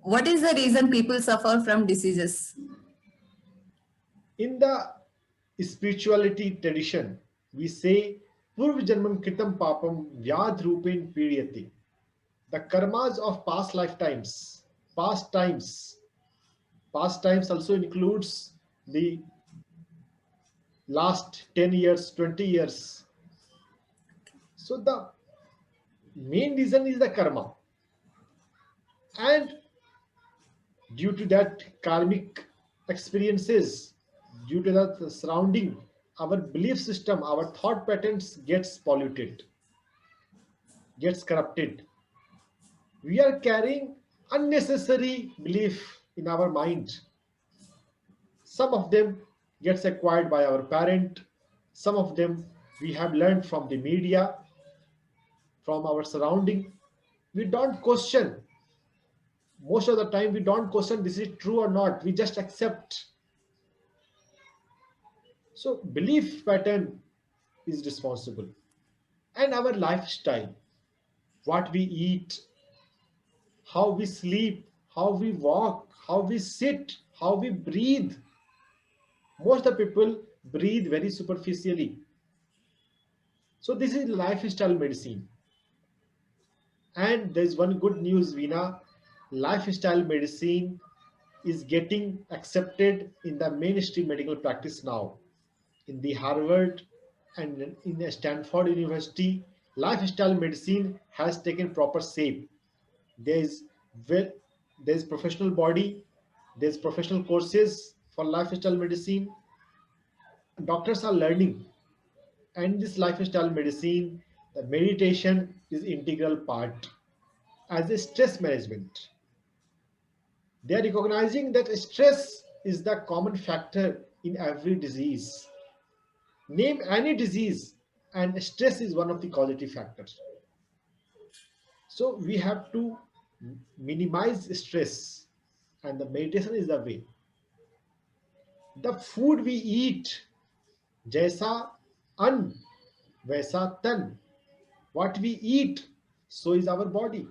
What is the reason people suffer from diseases? In the spirituality tradition, we say Purv Janmam Kritam Papam Vyad Rupen Pidiyati. The karmas of past lifetimes, past times, past times also includes the last 10 years, 20 years. So the main reason is the karma. And due to that karmic experiences, due to that surrounding, our belief system, our thought patterns gets polluted, gets corrupted. We are carrying unnecessary belief in our mind. Some of them gets acquired by our parent, some of them we have learned from the media, from our surrounding. We don't question. Most of the time we don't question this is true or not. We just accept. So belief pattern is responsible. And our lifestyle, what we eat, how we sleep, how we walk, how we sit, how we breathe. Most of the people breathe very superficially. So this is lifestyle medicine. And there's one good news, Veena. Lifestyle medicine is getting accepted in the mainstream medical practice now. In the Harvard and in the Stanford University, lifestyle medicine has taken proper shape. There is well, there is professional body, there's professional courses for lifestyle medicine. Doctors are learning, and this lifestyle medicine, the meditation is integral part as a stress management. They are recognizing that stress is the common factor in every disease. Name any disease, and stress is one of the causative factors. So we have to minimize stress, and the meditation is the way. The food we eat, jaisa an vaisa tan. What we eat, so is our body.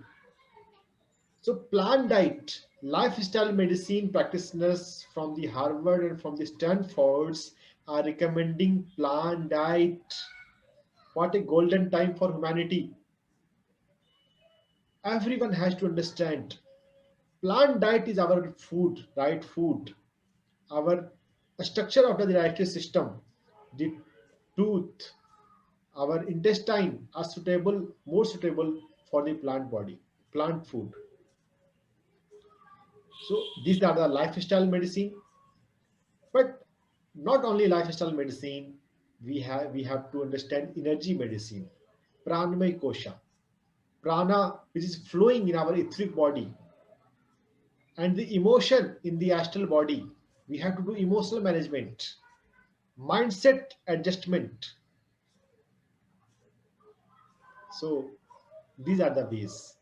So plant diet, lifestyle medicine practitioners from the Harvard and from the Stanfords are recommending plant diet. What a golden time for humanity. Everyone has to understand plant diet is our food, right food. Our structure of the digestive system, the tooth, our intestine are suitable, more suitable for the plant body, plant food. So these are the lifestyle medicine. But not only lifestyle medicine, we have to understand energy medicine, pranamay kosha, prana which is flowing in our etheric body, and the emotion in the astral body. We have to do emotional management, mindset adjustment. So these are the ways.